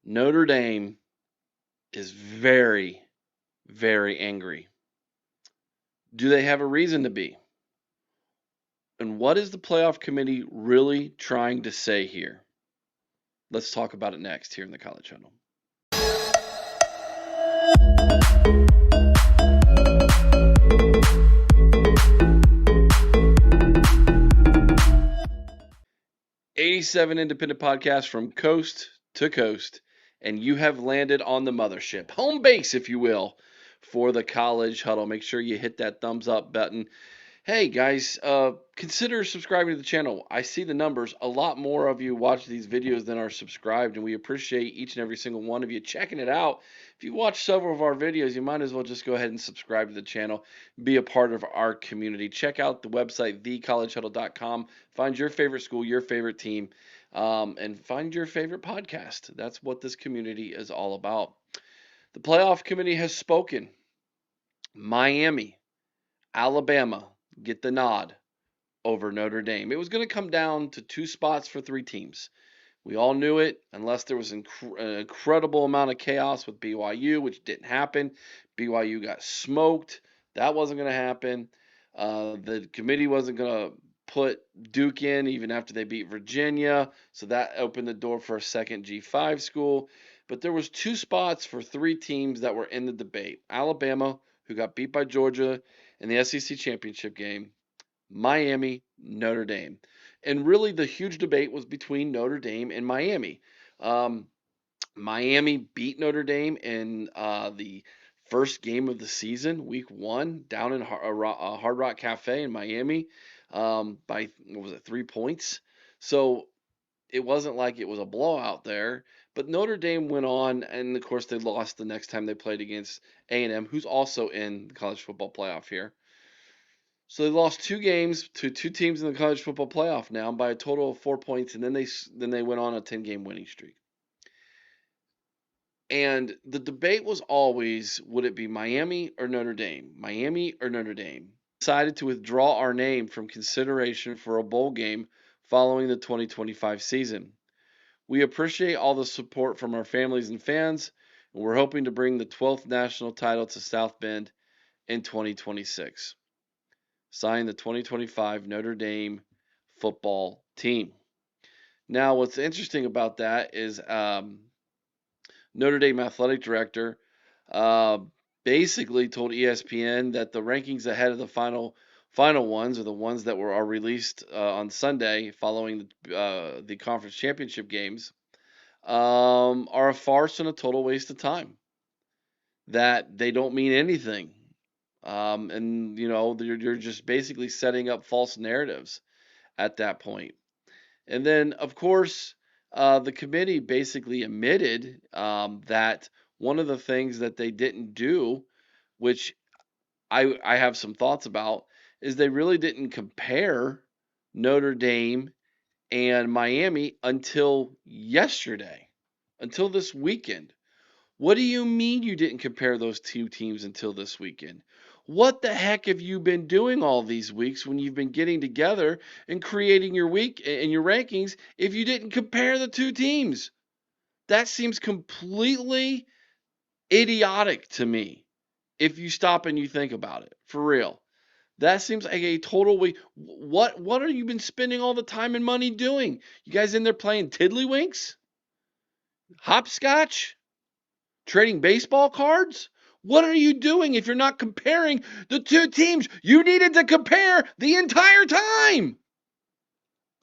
Notre Dame is very, very angry. Do they have a reason to be? And what is the playoff committee really trying to say here? Let's talk about it next here in the College Huddle. '87 Independent Podcast from coast to coast, and you have landed on the mothership, home base, if you will, for the College Huddle. Make sure you hit that thumbs up button. Hey guys, consider subscribing to the channel. I see the numbers. A lot more of you watch these videos than are subscribed, and we appreciate each and every single one of you checking it out. If you watch several of our videos, you might as well just go ahead and subscribe to the channel, be a part of our community. Check out the website, thecollegehuddle.com. Find your favorite school, your favorite team, and find your favorite podcast. That's what this community is all about. The playoff committee has spoken. Miami, Alabama get the nod over Notre Dame. It was going to come down to 2 spots for 3 teams. We all knew it, unless there was an incredible amount of chaos with BYU, which didn't happen. BYU got smoked. That wasn't going to happen. The committee wasn't going to put Duke in even after they beat Virginia, so that opened the door for a second G5 school. But there was 2 spots for 3 teams that were in the debate. Alabama, who got beat by Georgia in the SEC championship game, Miami, Notre Dame. And really, the huge debate was between Notre Dame and Miami. Miami beat Notre Dame in the first game of the season, week 1, down in Hard Rock Cafe in Miami by, 3 points. So it wasn't like it was a blowout there. But Notre Dame went on, and of course they lost the next time they played against A&M, who's also in the college football playoff here. So they lost 2 games to 2 teams in the college football playoff now by a total of 4 points, and then they went on a 10-game winning streak. And the debate was always, would it be Miami or Notre Dame? Miami or Notre Dame? Decided to withdraw our name from consideration for a bowl game following the 2025 season. We appreciate all the support from our families and fans, and we're hoping to bring the 12th national title to South Bend in 2026. Signed the 2025 Notre Dame football team. Now, what's interesting about that is Notre Dame athletic director basically told ESPN that the rankings ahead of the final ones, or the ones that are released on Sunday following the conference championship games, are a farce and a total waste of time. That they don't mean anything. And you're just basically setting up false narratives at that point. And then, of course, the committee basically admitted that one of the things that they didn't do, which I have some thoughts about, is they really didn't compare Notre Dame and Miami until yesterday, until this weekend. What do you mean you didn't compare those 2 teams until this weekend? What the heck have you been doing all these weeks when you've been getting together and creating your week and your rankings if you didn't compare the 2 teams? That seems completely idiotic to me if you stop and you think about it. For real. That seems like a total way. What have you been spending all the time and money doing? You guys in there playing tiddlywinks? Hopscotch? Trading baseball cards? What are you doing if you're not comparing the 2 teams? You needed to compare the entire time.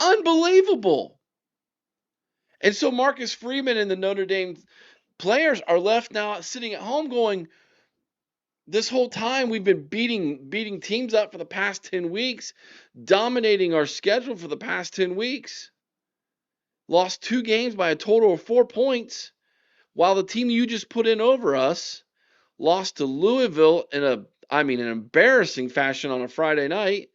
Unbelievable. And so Marcus Freeman and the Notre Dame players are left now sitting at home going, this whole time we've been beating teams up for the past 10 weeks, dominating our schedule for the past 10 weeks. Lost 2 games by a total of 4 points, while the team you just put in over us lost to Louisville in an embarrassing fashion on a Friday night.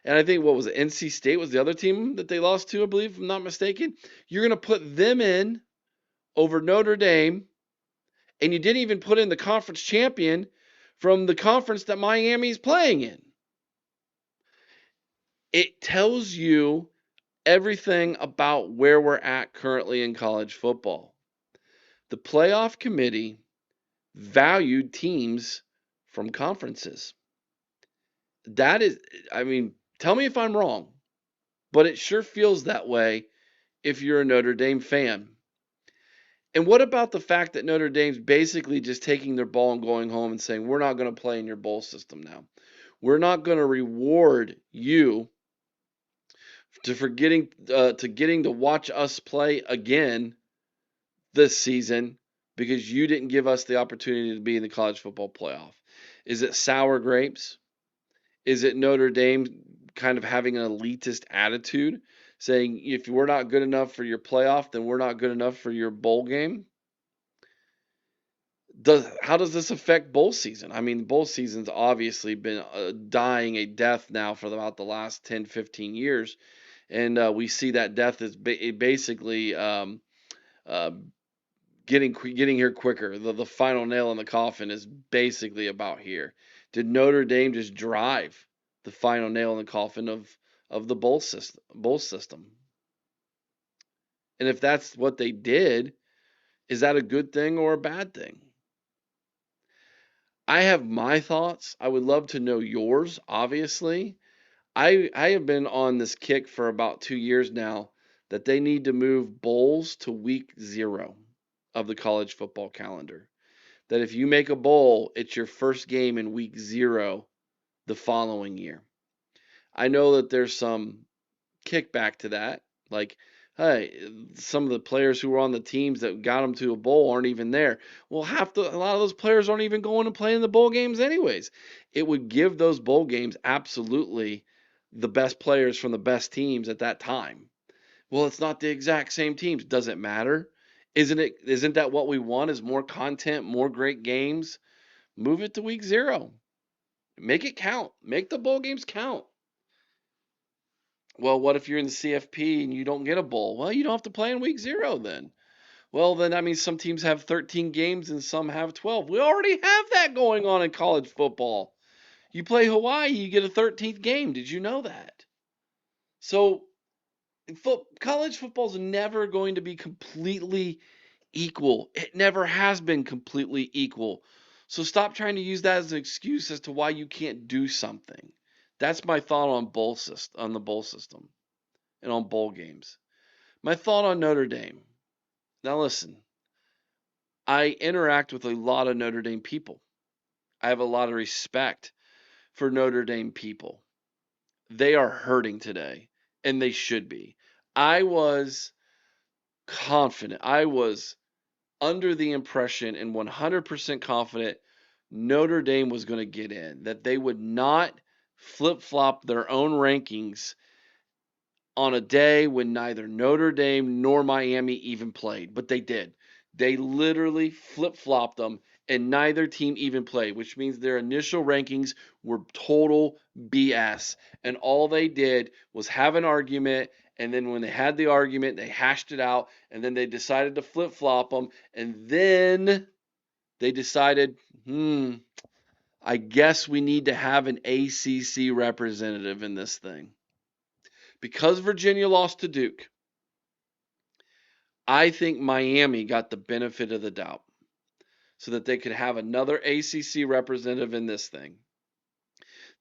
And I think, what was it, NC State was the other team that they lost to, I believe, if I'm not mistaken. You're going to put them in over Notre Dame, and you didn't even put in the conference champion from the conference that Miami's playing in. It tells you everything about where we're at currently in college football. The playoff committee valued teams from conferences. That is, I mean, tell me if I'm wrong, but it sure feels that way if you're a Notre Dame fan. And what about the fact that Notre Dame's basically just taking their ball and going home and saying, we're not going to play in your bowl system now. We're not going to reward you for getting to watch us play again this season because you didn't give us the opportunity to be in the college football playoff. Is it sour grapes? Is it Notre Dame kind of having an elitist attitude, saying if we're not good enough for your playoff, then we're not good enough for your bowl game? How does this affect bowl season? I mean, bowl season's obviously been dying a death now for about the last 10, 15 years. And we see that death is basically uh, getting here quicker. The final nail in the coffin is basically about here. Did Notre Dame just drive the final nail in the coffin of the bowl system? And if that's what they did, is that a good thing or a bad thing? I have my thoughts. I would love to know yours, obviously. I have been on this kick for about 2 years now that they need to move bowls to week 0 of the college football calendar. That if you make a bowl, it's your first game in week 0 the following year. I know that there's some kickback to that. Like, hey, some of the players who were on the teams that got them to a bowl aren't even there. Well, a lot of those players aren't even going and playing the bowl games anyways. It would give those bowl games absolutely the best players from the best teams at that time. Well, it's not the exact same teams. Does it matter? Isn't it? Isn't that what we want? Is more content, more great games? Move it to week 0. Make it count. Make the bowl games count. Well, what if you're in the CFP and you don't get a bowl? Well, you don't have to play in week 0 then. Well, then that means some teams have 13 games and some have 12. We already have that going on in college football. You play Hawaii, you get a 13th game. Did you know that? So, college football is never going to be completely equal. It never has been completely equal. So stop trying to use that as an excuse as to why you can't do something. That's my thought on the bowl system and on bowl games. My thought on Notre Dame. Now listen, I interact with a lot of Notre Dame people. I have a lot of respect for Notre Dame people. They are hurting today, and they should be. I was confident. I was under the impression and 100% confident Notre Dame was going to get in, that they would not flip flop their own rankings on a day when neither Notre Dame nor Miami even played, but they did. They literally flip flopped them, and neither team even played, which means their initial rankings were total BS. And all they did was have an argument, and then when they had the argument, they hashed it out, and then they decided to flip flop them, and then they decided, I guess we need to have an ACC representative in this thing. Because Virginia lost to Duke, I think Miami got the benefit of the doubt so that they could have another ACC representative in this thing.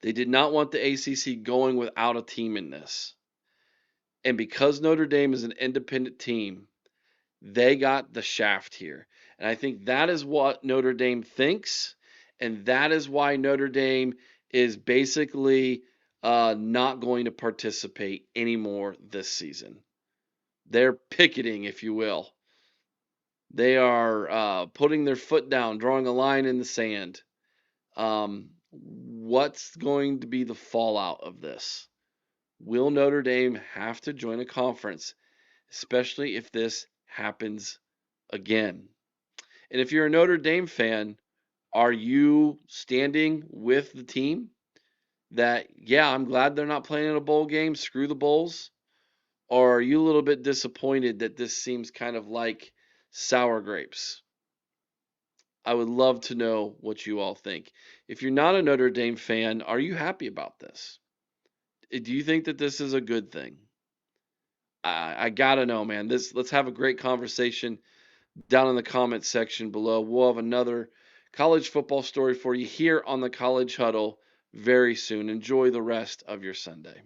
They did not want the ACC going without a team in this. And because Notre Dame is an independent team, they got the shaft here. And I think that is what Notre Dame thinks. And that is why Notre Dame is basically not going to participate anymore this season. They're picketing, if you will. They are putting their foot down, drawing a line in the sand. What's going to be the fallout of this? Will Notre Dame have to join a conference, especially if this happens again? And if you're a Notre Dame fan, are you standing with the team that, yeah, I'm glad they're not playing in a bowl game, screw the bowls? Or are you a little bit disappointed that this seems kind of like sour grapes? I would love to know what you all think. If you're not a Notre Dame fan, are you happy about this? Do you think that this is a good thing? I gotta know, man. Let's have a great conversation. down in the comment section below. We'll have another college football story for you here on the College Huddle very soon. Enjoy the rest of your Sunday.